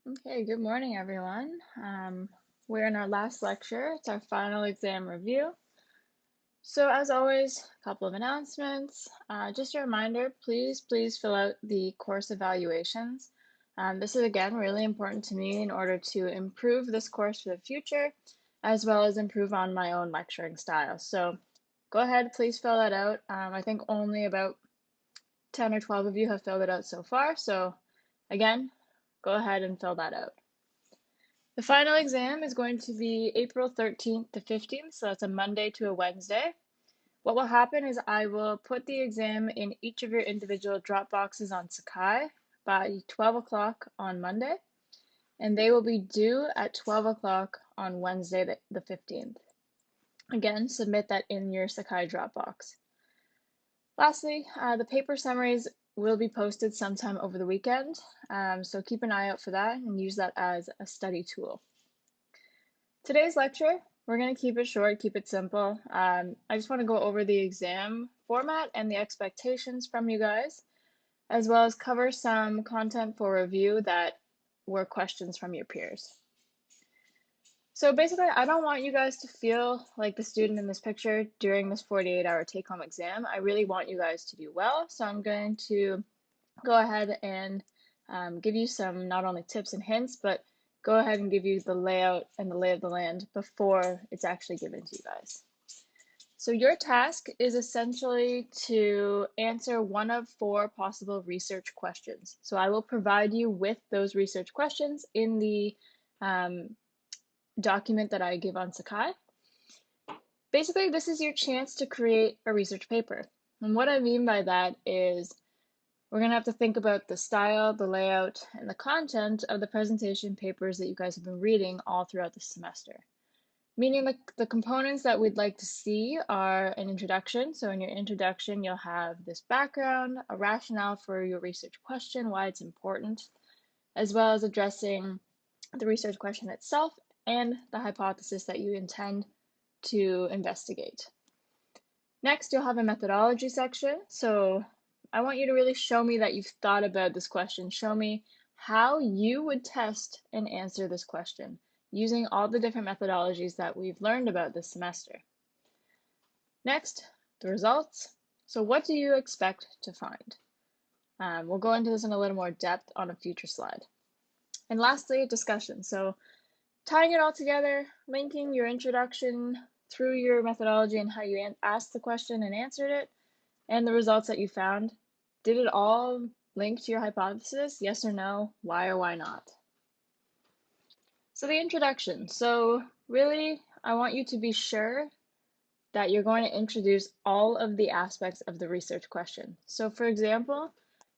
Okay, good morning, everyone. We're in our last lecture. It's our final exam review. So as always, a couple of announcements. Just a reminder, please fill out the course evaluations. This is, again, really important to me in order to improve this course for the future, as well as improve on my own lecturing style. So go ahead, please fill that out. I think only about 10 or 12 of you have filled it out so far. So again, go ahead and fill that out. The final exam is going to be April 13th to 15th, so that's a Monday to a Wednesday. What will happen is I will put the exam in each of your individual drop boxes on Sakai by 12 o'clock on Monday, and they will be due at 12 o'clock on Wednesday, the 15th. Again, submit that in your Sakai Dropbox. Lastly, the paper summaries will be posted sometime over the weekend, so keep an eye out for that and use that as a study tool. Today's lecture, we're going to keep it short, keep it simple. I just want to go over the exam format and the expectations from you guys, as well as cover some content for review that were questions from your peers. So basically, I don't want you guys to feel like the student in this picture during this 48-hour take-home exam. I really want you guys to do well, so I'm going to go ahead and give you some not only tips and hints, but go ahead and give you the layout and the lay of the land before it's actually given to you guys. So your task is essentially to answer one of 4 possible research questions. So I will provide you with those research questions in the document that I give on Sakai. Basically, this is your chance to create a research paper. And what I mean by that is we're going to have to think about the style, the layout, and the content of the presentation papers that you guys have been reading all throughout the semester. Meaning the components that we'd like to see are an introduction. So in your introduction, you'll have this background, a rationale for your research question, why it's important, as well as addressing the research question itself and the hypothesis that you intend to investigate. Next, you'll have a methodology section. So I want you to really show me that you've thought about this question. Show me how you would test and answer this question using all the different methodologies that we've learned about this semester. Next, the results. So what do you expect to find? We'll go into this in a little more depth on a future slide. And lastly, a discussion. So tying it all together, linking your introduction through your methodology and how you asked the question and answered it, and the results that you found. Did it all link to your hypothesis? Yes or no? Why or why not? So the introduction. So really, I want you to be sure that you're going to introduce all of the aspects of the research question. So for example,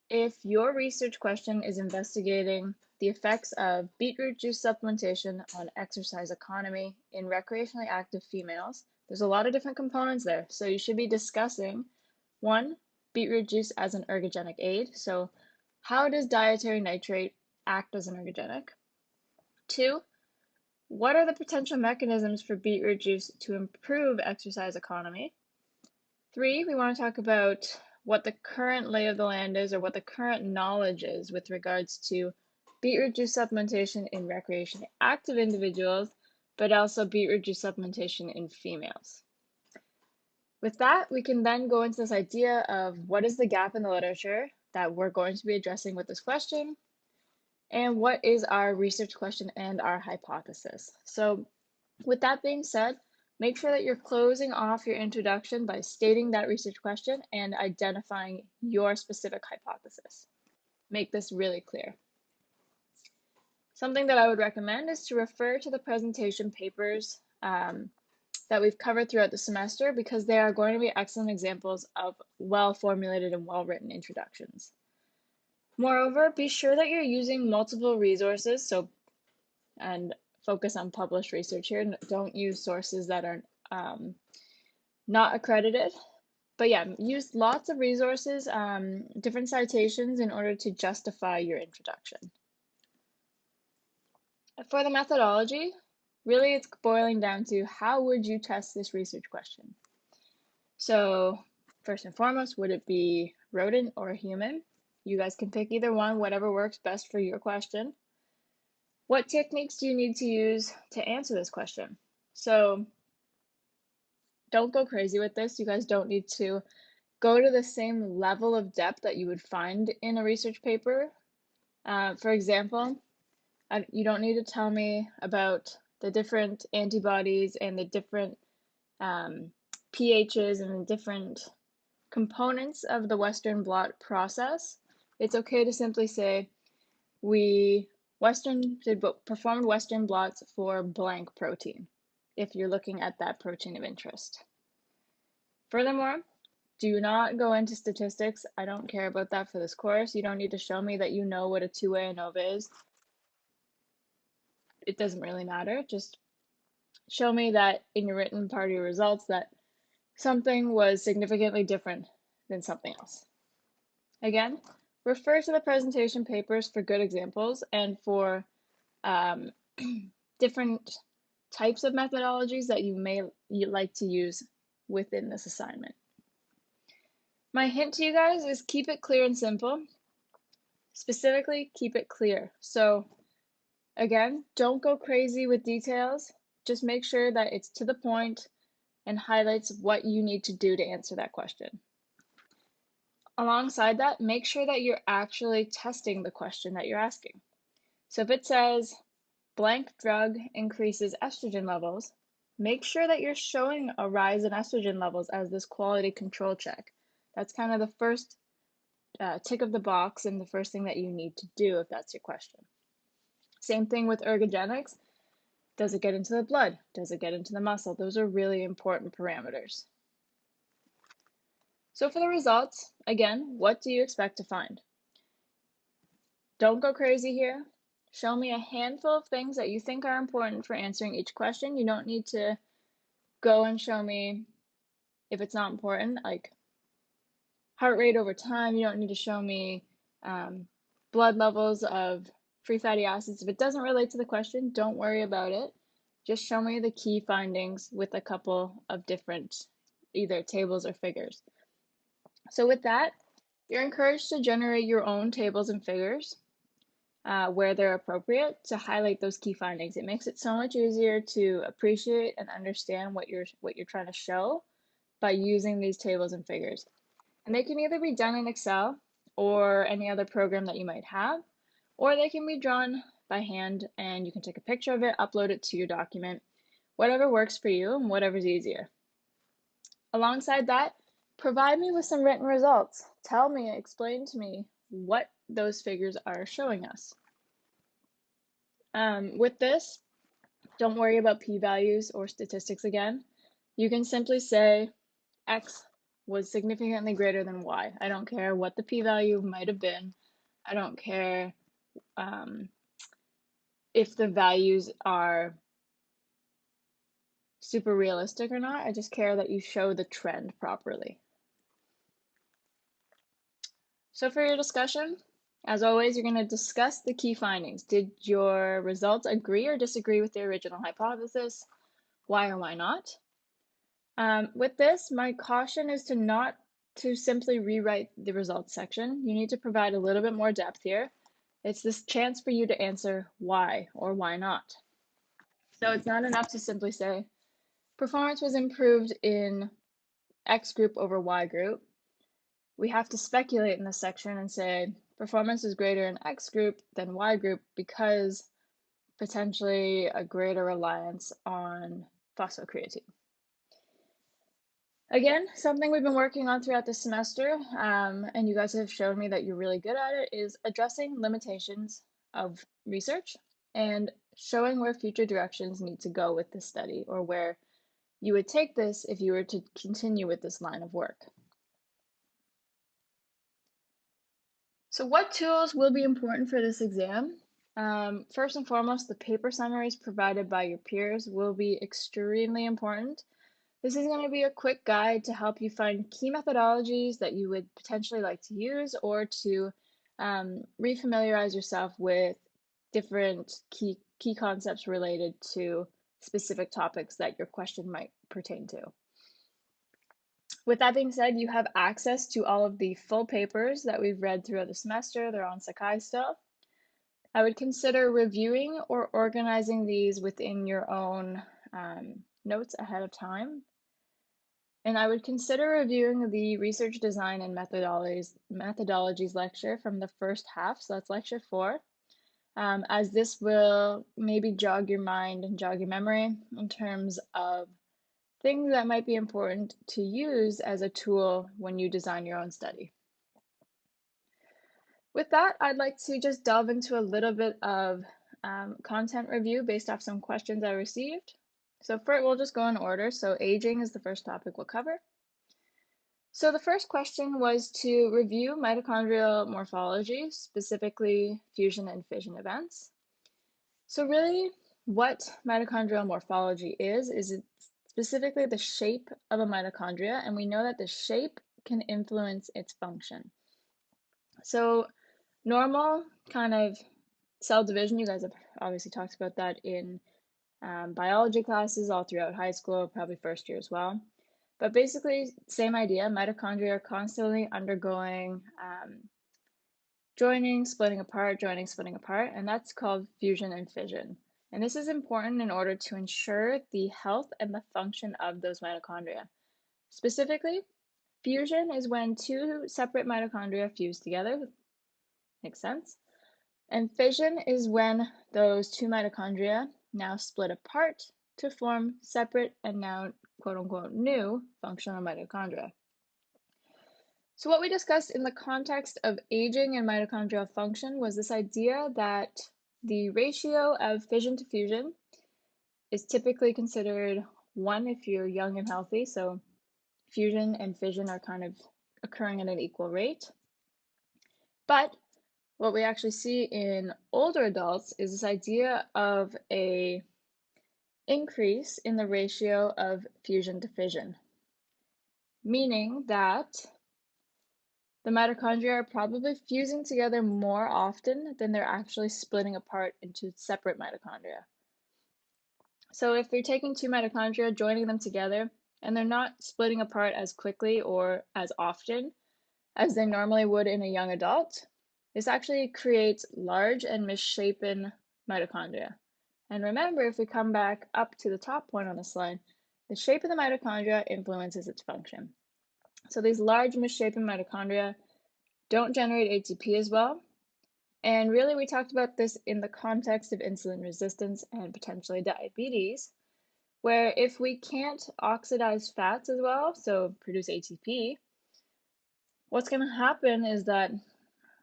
if your research question is investigating the effects of beetroot juice supplementation on exercise economy in recreationally active females, there's a lot of different components there. So you should be discussing, 1, beetroot juice as an ergogenic aid. So how does dietary nitrate act as an ergogenic? 2, what are the potential mechanisms for beetroot juice to improve exercise economy? 3, we want to talk about what the current lay of the land is, or what the current knowledge is with regards to beetroot juice supplementation in recreationally active individuals, but also beetroot juice supplementation in females. With that, we can then go into this idea of what is the gap in the literature that we're going to be addressing with this question, and what is our research question and our hypothesis. So with that being said, make sure that you're closing off your introduction by stating that research question and identifying your specific hypothesis. Make this really clear. Something that I would recommend is to refer to the presentation papers that we've covered throughout the semester, because they are going to be excellent examples of well-formulated and well-written introductions. Moreover, be sure that you're using multiple resources, and focus on published research here. Don't use sources that are not accredited. But yeah, use lots of resources, different citations in order to justify your introduction. For the methodology, really it's boiling down to how would you test this research question? So first and foremost, would it be rodent or human? You guys can pick either one, whatever works best for your question. What techniques do you need to use to answer this question? So don't go crazy with this. You guys don't need to go to the same level of depth that you would find in a research paper. For example, you don't need to tell me about the different antibodies and the different pHs and the different components of the Western blot process. It's okay to simply say, we performed Western blots for blank protein, if you're looking at that protein of interest. Furthermore, do not go into statistics. I don't care about that for this course. You don't need to show me that you know what a two-way ANOVA is. It doesn't really matter. Just show me that in your written part of your results that something was significantly different than something else. Again, refer to the presentation papers for good examples and for different types of methodologies that you like to use within this assignment. My hint to you guys is keep it clear and simple. Specifically, keep it clear. So again, don't go crazy with details. Just make sure that it's to the point and highlights what you need to do to answer that question. Alongside that, make sure that you're actually testing the question that you're asking. So if it says blank drug increases estrogen levels, make sure that you're showing a rise in estrogen levels as this quality control check. That's kind of the first tick of the box and the first thing that you need to do if that's your question. Same thing with ergogenics. Does it get into the blood? Does it get into the muscle? Those are really important parameters. So for the results, again, what do you expect to find? Don't go crazy here. Show me a handful of things that you think are important for answering each question. You don't need to go and show me if it's not important, like heart rate over time. You don't need to show me blood levels of free fatty acids. If it doesn't relate to the question, don't worry about it. Just show me the key findings with a couple of different either tables or figures. So with that, you're encouraged to generate your own tables and figures where they're appropriate to highlight those key findings. It makes it so much easier to appreciate and understand what you're trying to show by using these tables and figures. And they can either be done in Excel or any other program that you might have, or they can be drawn by hand and you can take a picture of it, upload it to your document, whatever works for you and whatever's easier. Alongside that, provide me with some written results. Tell me, explain to me what those figures are showing us. With this, don't worry about p-values or statistics again. You can simply say X was significantly greater than Y. I don't care what the p-value might have been. I don't care if the values are super realistic or not. I just care that you show the trend properly. So for your discussion, as always, you're going to discuss the key findings. Did your results agree or disagree with the original hypothesis? Why or why not? With this, my caution is to not to simply rewrite the results section. You need to provide a little bit more depth here. It's this chance for you to answer why or why not. So it's not enough to simply say, performance was improved in X group over Y group. We have to speculate in this section and say, performance is greater in X group than Y group because potentially a greater reliance on phosphocreatine. Again, something we've been working on throughout the semester, and you guys have shown me that you're really good at it, is addressing limitations of research and showing where future directions need to go with this study or where you would take this if you were to continue with this line of work. So what tools will be important for this exam? First and foremost, the paper summaries provided by your peers will be extremely important. This is going to be a quick guide to help you find key methodologies that you would potentially like to use or to refamiliarize yourself with different key concepts related to specific topics that your question might pertain to. With that being said, you have access to all of the full papers that we've read throughout the semester. They're on Sakai still. I would consider reviewing or organizing these within your own notes ahead of time. And I would consider reviewing the research design and methodologies lecture from the first half, so that's lecture 4, as this will maybe jog your mind and jog your memory in terms of things that might be important to use as a tool when you design your own study. With that, I'd like to just delve into a little bit of content review based off some questions I received. So first, we'll just go in order. So aging is the first topic we'll cover. So the first question was to review mitochondrial morphology, specifically fusion and fission events. So really, what mitochondrial morphology is it's specifically the shape of a mitochondria, and we know that the shape can influence its function. So normal kind of cell division, you guys have obviously talked about that in biology classes all throughout high school, probably first year as well. But basically, same idea, mitochondria are constantly undergoing joining, splitting apart, joining, splitting apart, and that's called fusion and fission. And this is important in order to ensure the health and the function of those mitochondria. Specifically, fusion is when two separate mitochondria fuse together. Makes sense? And fission is when those two mitochondria now split apart to form separate and now quote-unquote new functional mitochondria. So what we discussed in the context of aging and mitochondrial function was this idea that the ratio of fission to fusion is typically considered 1 if you're young and healthy, so fusion and fission are kind of occurring at an equal rate. But what we actually see in older adults is this idea of a increase in the ratio of fusion to fission, meaning that the mitochondria are probably fusing together more often than they're actually splitting apart into separate mitochondria. So if you're taking two mitochondria, joining them together, and they're not splitting apart as quickly or as often as they normally would in a young adult, this actually creates large and misshapen mitochondria. And remember, if we come back up to the top point on the slide, the shape of the mitochondria influences its function. So these large misshapen mitochondria don't generate ATP as well. And really, we talked about this in the context of insulin resistance and potentially diabetes, where if we can't oxidize fats as well, so produce ATP, what's going to happen is that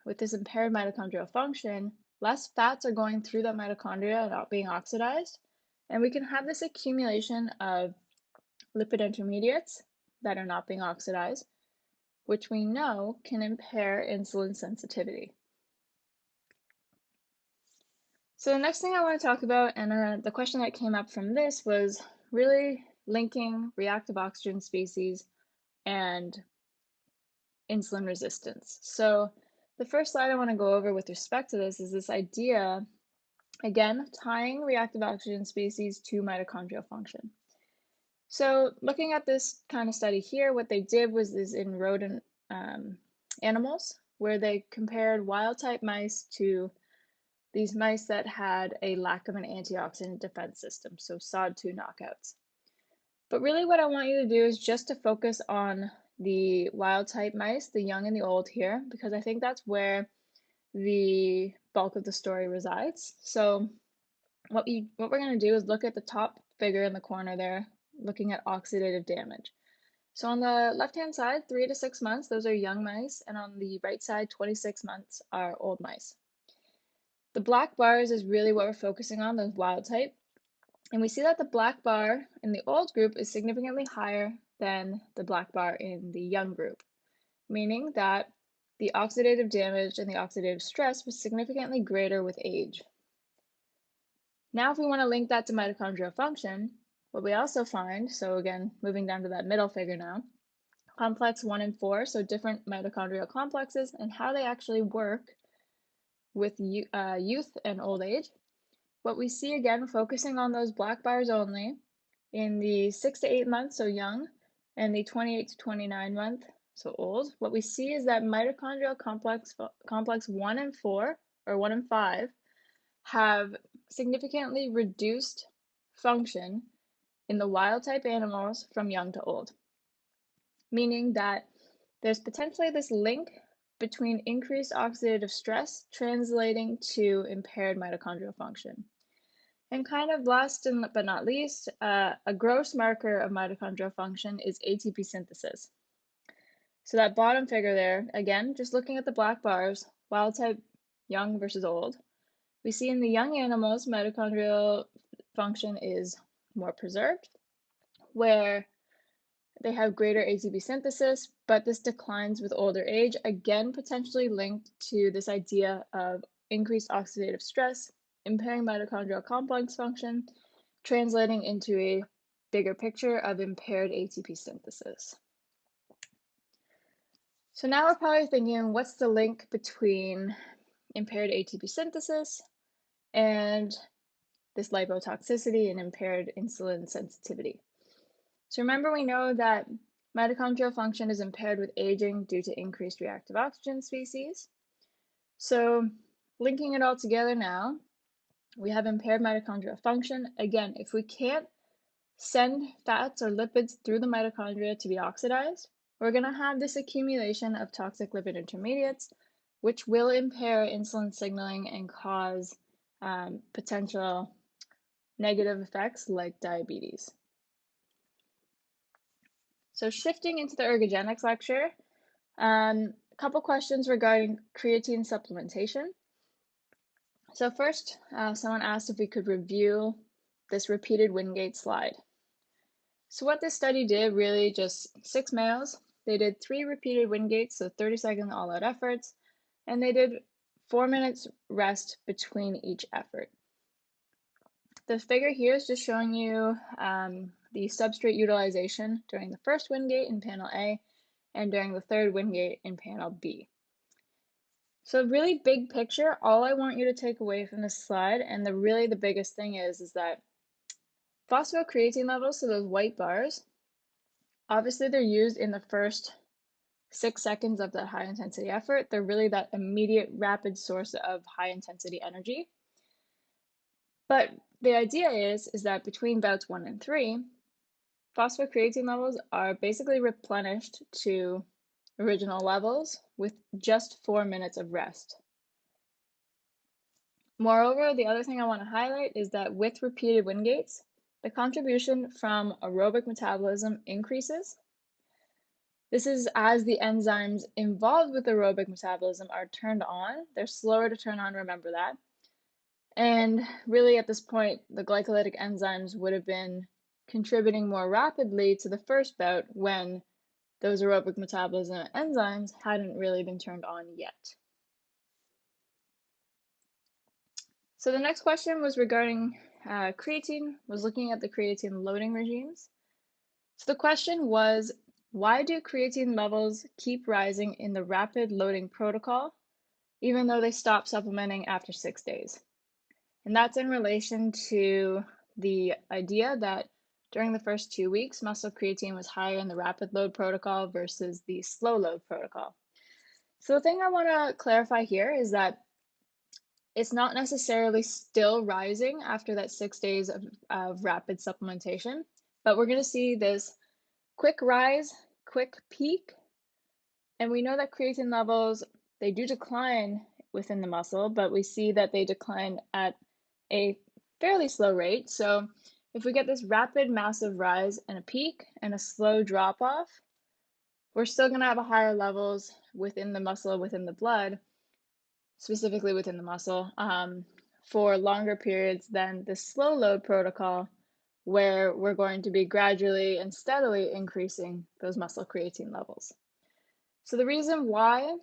with this impaired mitochondrial function, less fats are going through that mitochondria and not being oxidized, and we can have this accumulation of lipid intermediates that are not being oxidized, which we know can impair insulin sensitivity. So the next thing I want to talk about, and the question that came up from this was really linking reactive oxygen species and insulin resistance. So the first slide I want to go over with respect to this is this idea, again, tying reactive oxygen species to mitochondrial function. So looking at this kind of study here, what they did was in rodent animals, where they compared wild-type mice to these mice that had a lack of an antioxidant defense system, so SOD2 knockouts. But really what I want you to do is just to focus on the wild-type mice, the young and the old here, because I think that's where the bulk of the story resides. So what we're going to do is look at the top figure in the corner there, looking at oxidative damage. So on the left-hand side, 3 to 6 months, those are young mice, and on the right side, 26 months are old mice. The black bars is really what we're focusing on, those wild type. And we see that the black bar in the old group is significantly higher than the black bar in the young group, meaning that the oxidative damage and the oxidative stress was significantly greater with age. Now, if we want to link that to mitochondrial function, what we also find, so again, moving down to that middle figure now, complex 1 and 4, so different mitochondrial complexes and how they actually work with youth and old age. What we see, again, focusing on those black bars only, in the 6 to 8 months, so young, and the 28 to 29 month, so old, what we see is that mitochondrial complex 1 and 4, or 1 and 5, have significantly reduced function in the wild-type animals from young to old, meaning that there's potentially this link between increased oxidative stress translating to impaired mitochondrial function. And kind of last but not least, a gross marker of mitochondrial function is ATP synthesis. So that bottom figure there, again, just looking at the black bars, wild type, young versus old, we see in the young animals, mitochondrial function is more preserved, where they have greater ATP synthesis, but this declines with older age, again, potentially linked to this idea of increased oxidative stress, impairing mitochondrial complex function, translating into a bigger picture of impaired ATP synthesis. So now we're probably thinking, what's the link between impaired ATP synthesis and this lipotoxicity and impaired insulin sensitivity? So remember, we know that mitochondrial function is impaired with aging due to increased reactive oxygen species. So linking it all together now, we have impaired mitochondrial function. Again, if we can't send fats or lipids through the mitochondria to be oxidized, we're going to have this accumulation of toxic lipid intermediates, which will impair insulin signaling and cause potential negative effects like diabetes. So shifting into the ergogenics lecture, a couple questions regarding creatine supplementation. So first, someone asked if we could review this repeated Wingate slide. So what this study did, really just 6 males, they did 3 repeated Wingates, so 30-second all-out efforts, and they did 4 minutes rest between each effort. The figure here is just showing you the substrate utilization during the first Wingate in panel A and during the third Wingate in panel B. So really big picture, all I want you to take away from this slide, and the biggest thing is that phosphocreatine levels, so those white bars, obviously they're used in the first 6 seconds of that high intensity effort. They're really that immediate rapid source of high intensity energy. But the idea is that between bouts 1 and 3, phosphocreatine levels are basically replenished to original levels with just 4 minutes of rest. Moreover, the other thing I want to highlight is that with repeated Wingates, the contribution from aerobic metabolism increases. This is as the enzymes involved with aerobic metabolism are turned on. They're slower to turn on, remember that. And really at this point, the glycolytic enzymes would have been contributing more rapidly to the first bout when those aerobic metabolism enzymes hadn't really been turned on yet. So the next question was regarding creatine, was looking at the creatine loading regimes. So the question was, why do creatine levels keep rising in the rapid loading protocol, even though they stop supplementing after 6 days? And that's in relation to the idea that during the first 2 weeks, muscle creatine was higher in the rapid load protocol versus the slow load protocol. So the thing I want to clarify here is that it's not necessarily still rising after that 6 days of rapid supplementation, but we're going to see this quick rise, quick peak, and we know that creatine levels, they do decline within the muscle, but we see that they decline at a fairly slow rate. So if we get this rapid, massive rise and a peak and a slow drop off, we're still going to have a higher levels within the muscle, within the blood, specifically within the muscle, for longer periods than the slow load protocol, where we're going to be gradually and steadily increasing those muscle creatine levels. So the reason why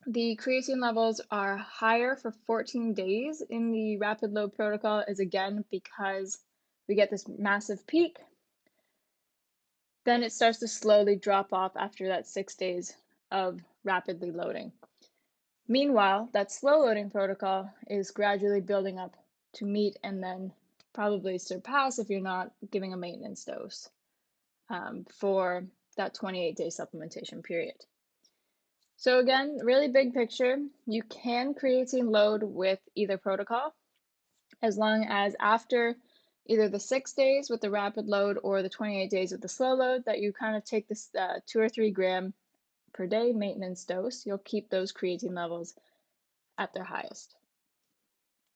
the creatine levels are higher for 14 days in the rapid load protocol is, again, because we get this massive peak, then it starts to slowly drop off after that 6 days of rapidly loading. Meanwhile, that slow loading protocol is gradually building up to meet and then probably surpass if you're not giving a maintenance dose for that 28-day supplementation period. So again, really big picture, you can creatine load with either protocol. as long as after either the 6 days with the rapid load or the 28 days with the slow load that you kind of take this 2 or 3 gram per day maintenance dose, you'll keep those creatine levels at their highest.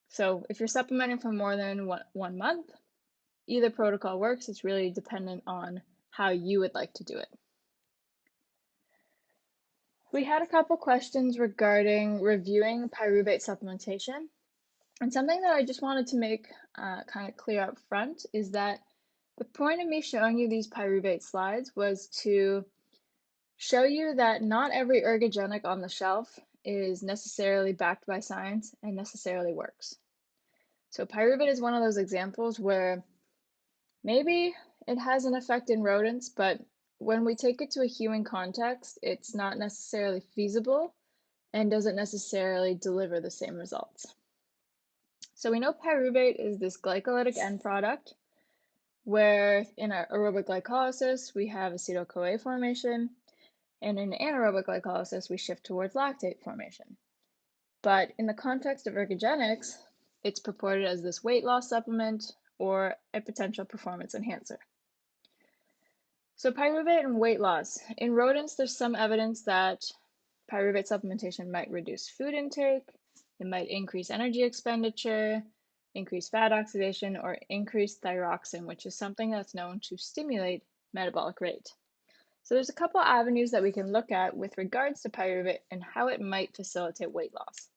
So if you're supplementing for more than 1 month, either protocol works. It's really dependent on how you would like to do it. We had a couple questions regarding reviewing pyruvate supplementation. And something that I just wanted to make kind of clear up front is that the point of me showing you these pyruvate slides was to show you that not every ergogenic on the shelf is necessarily backed by science and necessarily works. So pyruvate is one of those examples where maybe it has an effect in rodents, but when we take it to a human context, it's not necessarily feasible and doesn't necessarily deliver the same results. So we know pyruvate is this glycolytic end product where in our aerobic glycolysis, we have acetyl-CoA formation, and in anaerobic glycolysis, we shift towards lactate formation. But in the context of ergogenics, it's purported as this weight loss supplement or a potential performance enhancer. So pyruvate and weight loss. In rodents, there's some evidence that pyruvate supplementation might reduce food intake, it might increase energy expenditure, increase fat oxidation, or increase thyroxine, which is something that's known to stimulate metabolic rate. So there's a couple avenues that we can look at with regards to pyruvate and how it might facilitate weight loss.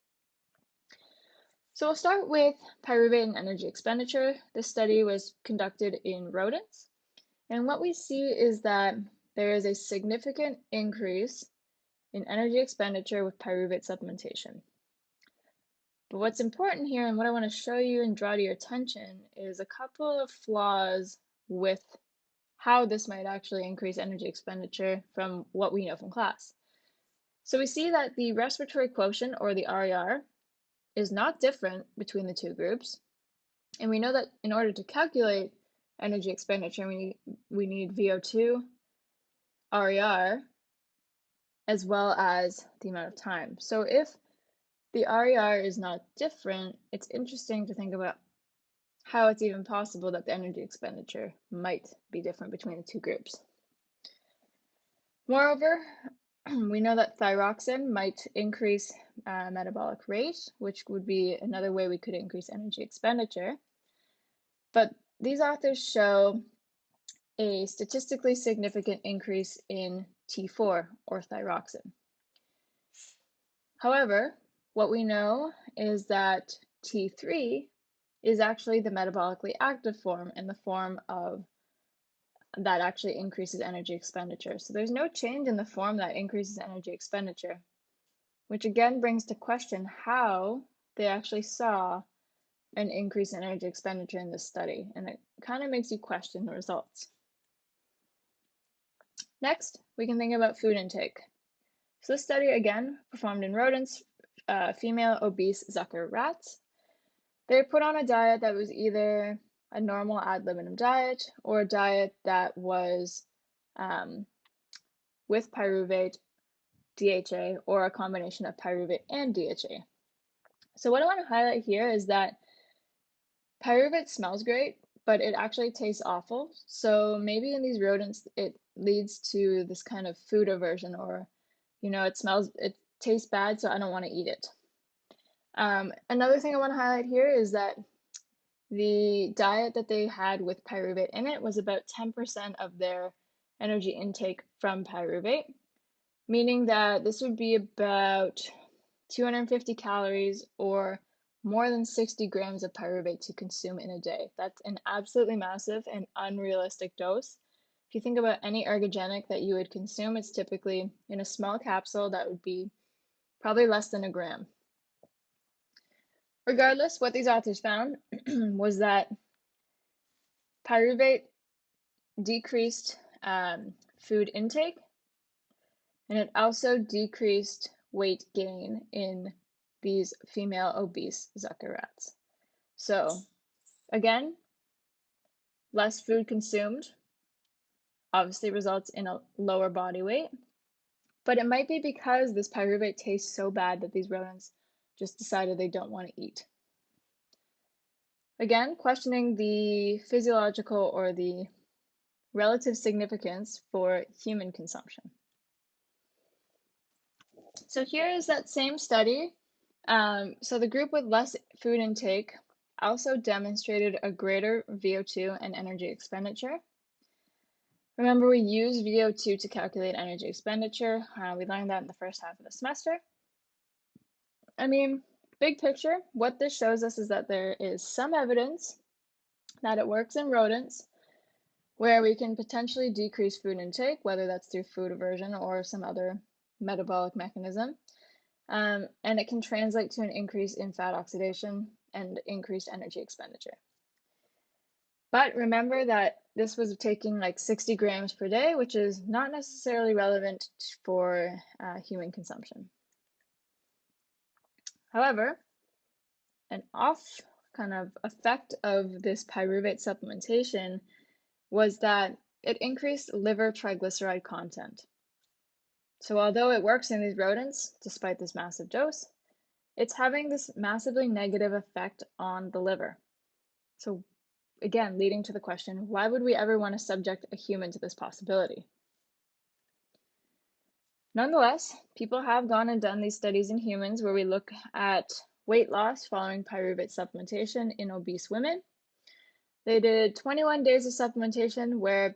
So we'll start with pyruvate and energy expenditure. This study was conducted in rodents. And what we see is that there is a significant increase in energy expenditure with pyruvate supplementation. But what's important here, and what I want to show you and draw to your attention, is a couple of flaws with how this might actually increase energy expenditure from what we know from class. So we see that the respiratory quotient, or the RER, is not different between the two groups. And we know that in order to calculate energy expenditure, we need VO2, RER, as well as the amount of time. So if the RER is not different, it's interesting to think about how it's even possible that the energy expenditure might be different between the two groups. Moreover, we know that thyroxine might increase metabolic rate, which would be another way we could increase energy expenditure. But these authors show a statistically significant increase in T4, or thyroxine. However, what we know is that T3 is actually the metabolically active form, and the form of that actually increases energy expenditure. So there's no change in the form that increases energy expenditure, which again brings to question how they actually saw an increase in energy expenditure in this study, and it kind of makes you question the results. Next, we can think about food intake. So this study, again, performed in rodents, female obese Zucker rats. They were put on a diet that was either a normal ad libitum diet or a diet that was with pyruvate, DHA, or a combination of pyruvate and DHA. So what I want to highlight here is that pyruvate smells great, but it actually tastes awful. So maybe in these rodents, it leads to this kind of food aversion, or, it tastes bad, so I don't want to eat it. Another thing I want to highlight here is that the diet that they had with pyruvate in it was about 10% of their energy intake from pyruvate, meaning that this would be about 250 calories or more than 60 grams of pyruvate to consume in a day. That's an absolutely massive and unrealistic dose. If you think about any ergogenic that you would consume, it's typically in a small capsule that would be probably less than a gram. Regardless, what these authors found was that pyruvate decreased food intake, and it also decreased weight gain in these female obese Zucker rats. So again, less food consumed obviously results in a lower body weight, but it might be because this pyruvate tastes so bad that these rodents just decided they don't want to eat. Again, questioning the physiological or the relative significance for human consumption. So here is that same study. So the group with less food intake also demonstrated a greater VO2 and energy expenditure. Remember, we use VO2 to calculate energy expenditure. We learned that in the first half of the semester. I mean, big picture, what this shows us is that there is some evidence that it works in rodents where we can potentially decrease food intake, whether that's through food aversion or some other metabolic mechanism. And it can translate to an increase in fat oxidation and increased energy expenditure. But remember that this was taking like 60 grams per day, which is not necessarily relevant for human consumption. However, an off kind of effect of this pyruvate supplementation was that it increased liver triglyceride content. So although it works in these rodents, despite this massive dose, it's having this massively negative effect on the liver. So again, leading to the question, why would we ever want to subject a human to this possibility? Nonetheless, people have gone and done these studies in humans where we look at weight loss following pyruvate supplementation in obese women. They did 21 days of supplementation where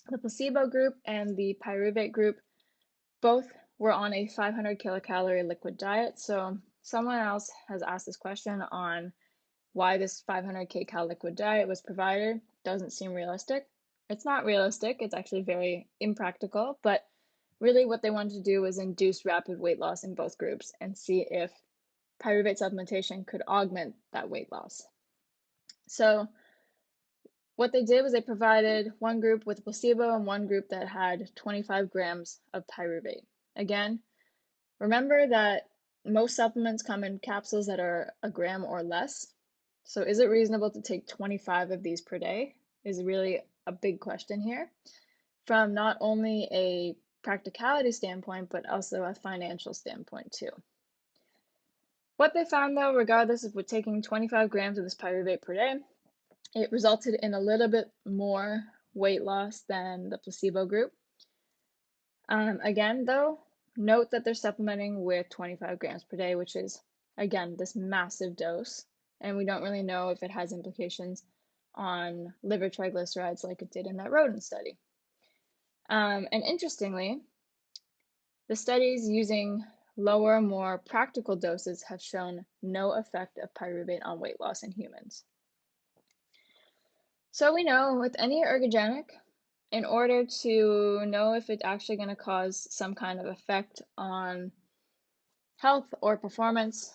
the placebo group and the pyruvate group both were on a 500 kilocalorie liquid diet. So someone else has asked this question on why this 500 kcal liquid diet was provided. Doesn't seem realistic. It's not realistic. It's actually very impractical, but really what they wanted to do was induce rapid weight loss in both groups and see if pyruvate supplementation could augment that weight loss. So what they did was they provided one group with placebo and one group that had 25 grams of pyruvate. Again, remember that most supplements come in capsules that are a gram or less. So is it reasonable to take 25 of these per day is really a big question here from not only a practicality standpoint, but also a financial standpoint too. What they found though, regardless of what taking 25 grams of this pyruvate per day, it resulted in a little bit more weight loss than the placebo group. Again though, note that they're supplementing with 25 grams per day, which is, again, this massive dose, and we don't really know if it has implications on liver triglycerides like it did in that rodent study. And interestingly, the studies using lower, more practical doses have shown no effect of pyruvate on weight loss in humans. So we know with any ergogenic, in order to know if it's actually going to cause some kind of effect on health or performance,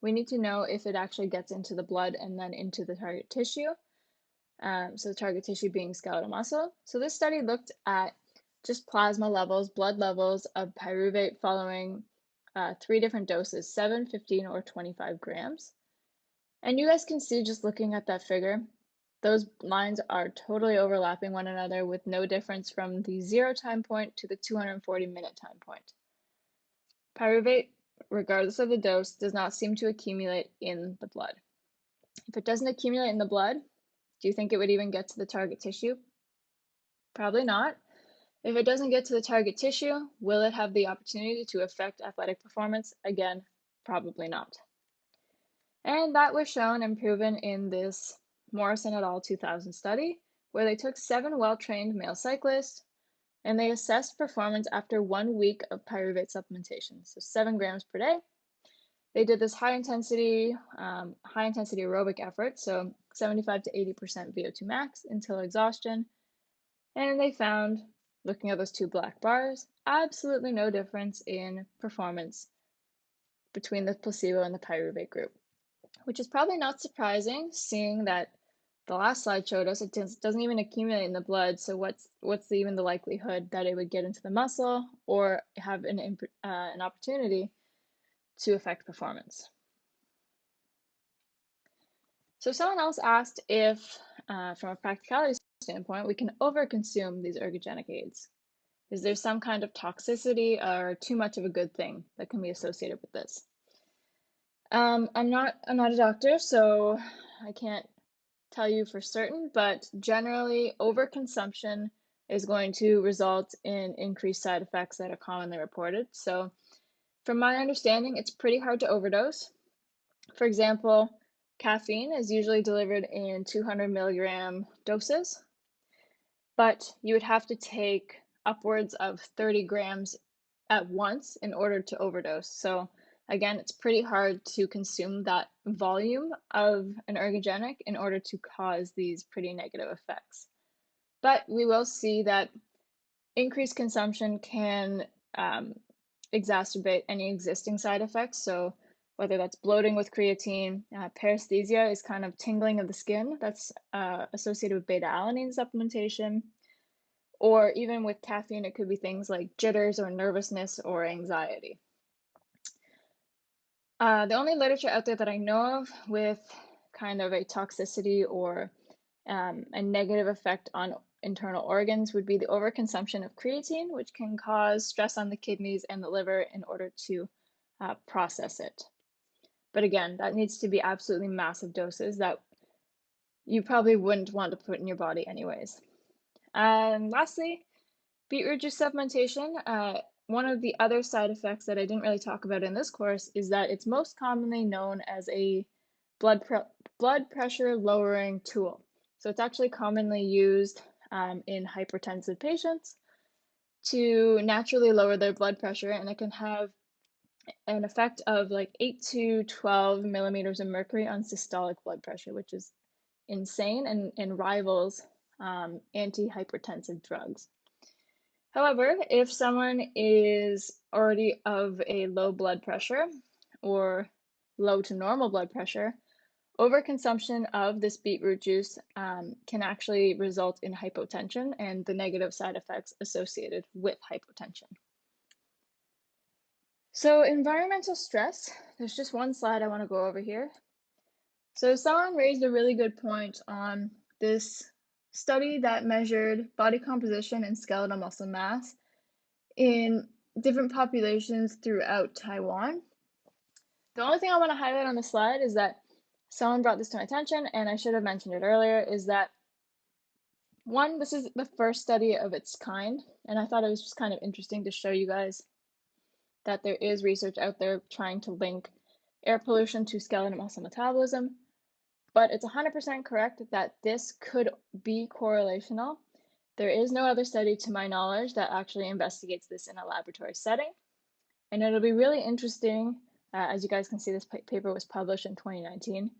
we need to know if it actually gets into the blood and then into the target tissue. So the target tissue being skeletal muscle. So this study looked at just plasma levels, blood levels of pyruvate following 3 different doses, 7, 15, or 25 grams. And you guys can see just looking at that figure, those lines are totally overlapping one another with no difference from the 0 time point to the 240-minute time point. Pyruvate, regardless of the dose, does not seem to accumulate in the blood. If it doesn't accumulate in the blood, do you think it would even get to the target tissue? Probably not. If it doesn't get to the target tissue, will it have the opportunity to affect athletic performance? Again, probably not. And that was shown and proven in this Morrison et al. 2000 study, where they took 7 well-trained male cyclists and they assessed performance after 1 week of pyruvate supplementation, so 7 grams per day. They did this high intensity aerobic effort, so 75 to 80% VO2 max until exhaustion, and they found, looking at those 2 black bars, absolutely no difference in performance between the placebo and the pyruvate group, which is probably not surprising, seeing that the last slide showed us it doesn't even accumulate in the blood, so what's even the likelihood that it would get into the muscle or have an opportunity to affect performance? So someone else asked if, from a practicality standpoint, we can overconsume these ergogenic aids. Is there some kind of toxicity or too much of a good thing that can be associated with this? I'm not a doctor, so I can't tell you for certain, but generally overconsumption is going to result in increased side effects that are commonly reported. So from my understanding, it's pretty hard to overdose. For example, caffeine is usually delivered in 200 milligram doses, but you would have to take upwards of 30 grams at once in order to overdose. So again, it's pretty hard to consume that volume of an ergogenic in order to cause these pretty negative effects. But we will see that increased consumption can exacerbate any existing side effects. So whether that's bloating with creatine, paresthesia is kind of tingling of the skin that's associated with beta-alanine supplementation, or even with caffeine, it could be things like jitters or nervousness or anxiety. The only literature out there that I know of with kind of a toxicity or a negative effect on internal organs would be the overconsumption of creatine, which can cause stress on the kidneys and the liver in order to process it. But again, that needs to be absolutely massive doses that you probably wouldn't want to put in your body anyways. And lastly, beetroot juice supplementation. One of the other side effects that I didn't really talk about in this course is that it's most commonly known as a blood pressure lowering tool. So it's actually commonly used in hypertensive patients to naturally lower their blood pressure, and it can have an effect of like 8 to 12 millimeters of mercury on systolic blood pressure, which is insane and rivals antihypertensive drugs. However, if someone is already of a low blood pressure or low to normal blood pressure, overconsumption of this beetroot juice can actually result in hypotension and the negative side effects associated with hypotension. So environmental stress, there's just one slide I want to go over here. So someone raised a really good point on this study that measured body composition and skeletal muscle mass in different populations throughout Taiwan. The only thing I want to highlight on the slide is that someone brought this to my attention, and I should have mentioned it earlier, is that one, this is the first study of its kind, and I thought it was just kind of interesting to show you guys that there is research out there trying to link air pollution to skeletal muscle metabolism, but it's 100% correct that this could be correlational. There is no other study, to my knowledge, that actually investigates this in a laboratory setting, and it'll be really interesting, as you guys can see, this paper was published in 2019.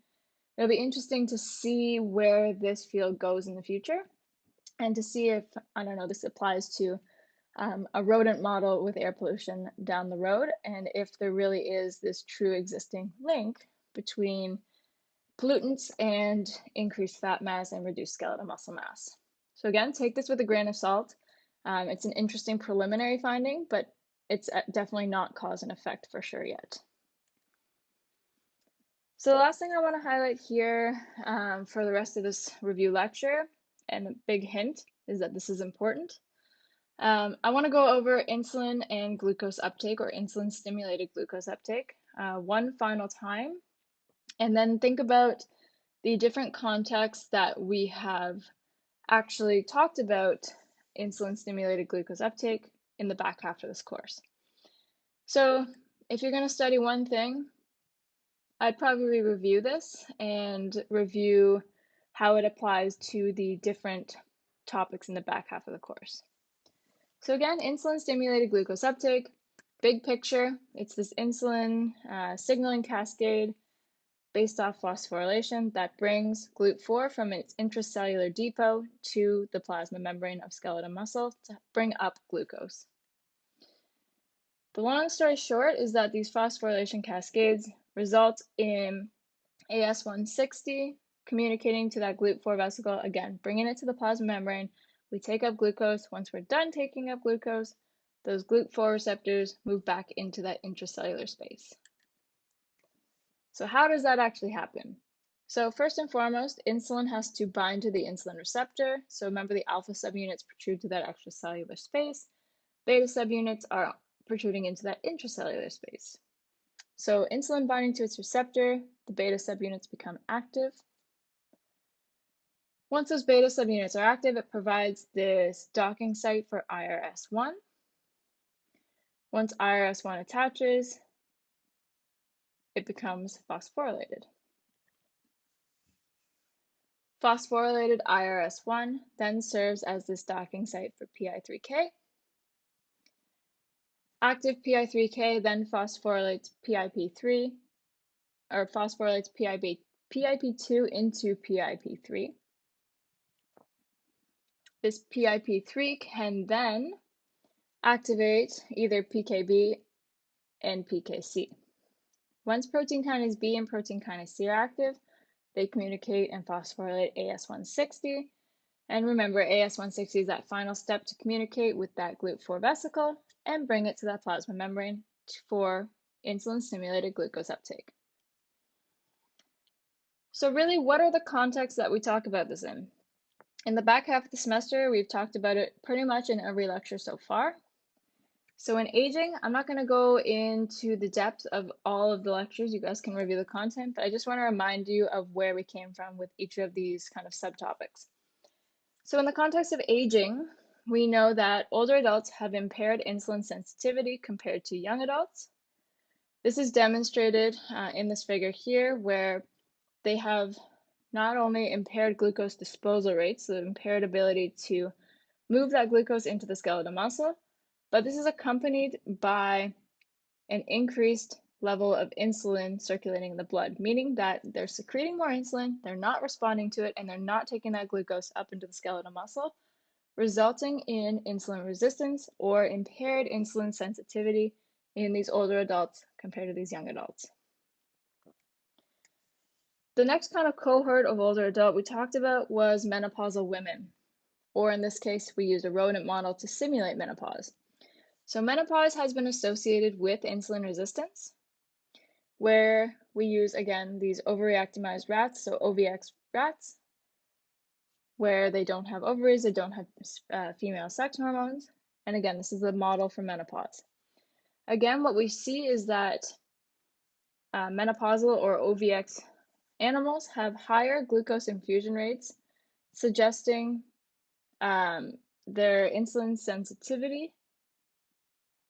It'll be interesting to see where this field goes in the future and to see if, I don't know, this applies to a rodent model with air pollution down the road, and if there really is this true existing link between pollutants and increased fat mass and reduced skeletal muscle mass. So again, take this with a grain of salt. It's an interesting preliminary finding, but it's definitely not cause and effect for sure yet. So the last thing I want to highlight here for the rest of this review lecture, and a big hint is that this is important. I want to go over insulin and glucose uptake, or insulin stimulated glucose uptake, one final time, and then think about the different contexts that we have actually talked about insulin stimulated glucose uptake in the back half of this course. So if you're going to study one thing, I'd probably review this and review how it applies to the different topics in the back half of the course. So again, insulin-stimulated glucose uptake, big picture, it's this insulin signaling cascade based off phosphorylation that brings GLUT4 from its intracellular depot to the plasma membrane of skeletal muscle to bring up glucose. The long story short is that these phosphorylation cascades result in AS160 communicating to that GLUT4 vesicle, again, bringing it to the plasma membrane. We take up glucose. Once we're done taking up glucose, those GLUT4 receptors move back into that intracellular space. So how does that actually happen? So first and foremost, insulin has to bind to the insulin receptor. So remember, the alpha subunits protrude to that extracellular space. Beta subunits are protruding into that intracellular space. So insulin binding to its receptor, the beta subunits become active. Once those beta subunits are active, it provides this docking site for IRS1. Once IRS1 attaches, it becomes phosphorylated. Phosphorylated IRS1 then serves as this docking site for PI3K. Active PI3K then phosphorylates PIP3, or phosphorylates PIP2 into PIP3. This PIP3 can then activate either PKB and PKC. Once protein kinase B and protein kinase C are active, they communicate and phosphorylate AS160. And remember, AS160 is that final step to communicate with that GLUT4 vesicle and bring it to that plasma membrane for insulin-stimulated glucose uptake. So really, what are the contexts that we talk about this in? In the back half of the semester, we've talked about it pretty much in every lecture so far. So in aging, I'm not going to go into the depth of all of the lectures. You guys can review the content, but I just want to remind you of where we came from with each of these kind of subtopics. So in the context of aging, we know that older adults have impaired insulin sensitivity compared to young adults. This is demonstrated in this figure here, where they have not only impaired glucose disposal rates, so impaired ability to move that glucose into the skeletal muscle, but this is accompanied by an increased level of insulin circulating in the blood, meaning that they're secreting more insulin, they're not responding to it, and they're not taking that glucose up into the skeletal muscle, resulting in insulin resistance or impaired insulin sensitivity in these older adults compared to these young adults. The next kind of cohort of older adult we talked about was menopausal women, or in this case, we used a rodent model to simulate menopause. So menopause has been associated with insulin resistance, where we use, again, these overreactimized rats, so OVX rats, where they don't have ovaries, they don't have female sex hormones. And again, this is the model for menopause. Again, what we see is that menopausal or OVX animals have higher glucose infusion rates, suggesting their insulin sensitivity.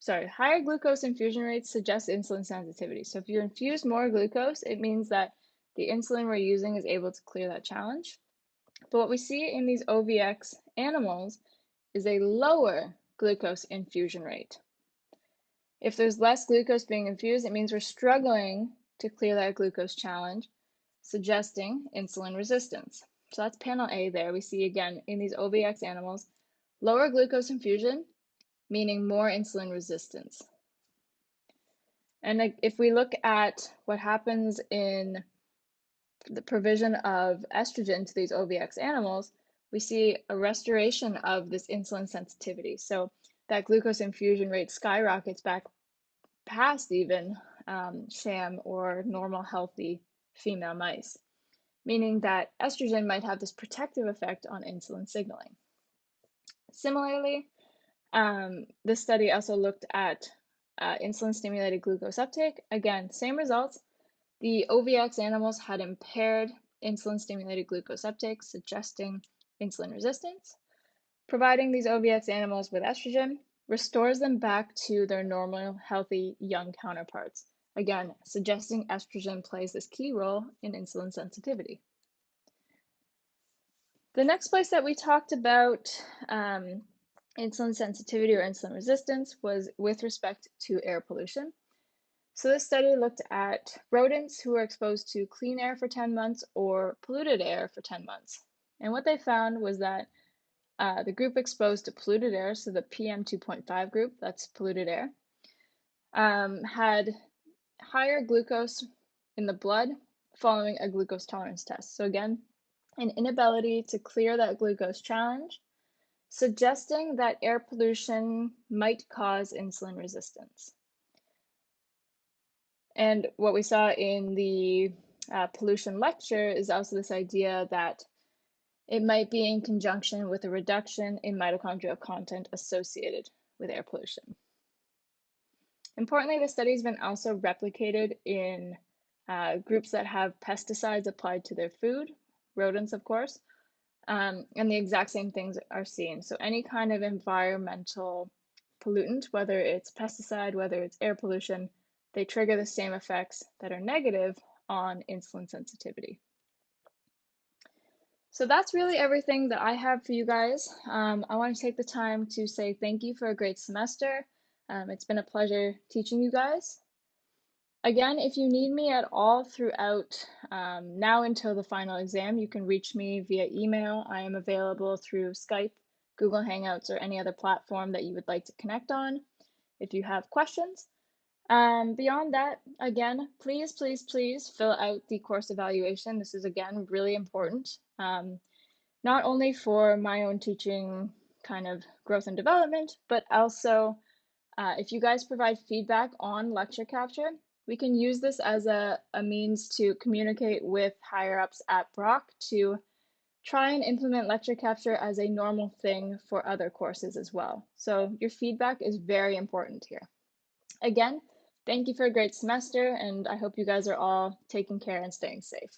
Higher glucose infusion rates suggest insulin sensitivity. So if you infuse more glucose, it means that the insulin we're using is able to clear that challenge. But what we see in these OVX animals is a lower glucose infusion rate. If there's less glucose being infused, it means we're struggling to clear that glucose challenge, suggesting insulin resistance. So that's panel A there. We see again in these OVX animals, lower glucose infusion, meaning more insulin resistance. And if we look at what happens in the provision of estrogen to these OVX animals, we see a restoration of this insulin sensitivity. So that glucose infusion rate skyrockets back past even sham or normal healthy female mice, meaning that estrogen might have this protective effect on insulin signaling. Similarly, this study also looked at insulin-stimulated glucose uptake. Again, same results. The OVX animals had impaired insulin-stimulated glucose uptake, suggesting insulin resistance. Providing these OVX animals with estrogen restores them back to their normal, healthy, young counterparts. Again, suggesting estrogen plays this key role in insulin sensitivity. The next place that we talked about insulin sensitivity or insulin resistance was with respect to air pollution. So this study looked at rodents who were exposed to clean air for 10 months or polluted air for 10 months. And what they found was that the group exposed to polluted air, so the PM2.5 group, that's polluted air, had higher glucose in the blood following a glucose tolerance test. So again, an inability to clear that glucose challenge, suggesting that air pollution might cause insulin resistance. And what we saw in the pollution lecture is also this idea that it might be in conjunction with a reduction in mitochondrial content associated with air pollution. Importantly, the study's been also replicated in groups that have pesticides applied to their food, rodents, of course, and the exact same things are seen. So any kind of environmental pollutant, whether it's pesticide, whether it's air pollution, they trigger the same effects that are negative on insulin sensitivity. So that's really everything that I have for you guys. I want to take the time to say thank you for a great semester. It's been a pleasure teaching you guys. Again, if you need me at all throughout now until the final exam, you can reach me via email. I am available through Skype, Google Hangouts, or any other platform that you would like to connect on if you have questions. Beyond that, again, please, please, please fill out the course evaluation. This is, again, really important, not only for my own teaching kind of growth and development, but also if you guys provide feedback on lecture capture, we can use this as a means to communicate with higher ups at Brock to try and implement lecture capture as a normal thing for other courses as well. So your feedback is very important here. Again, thank you for a great semester, and I hope you guys are all taking care and staying safe.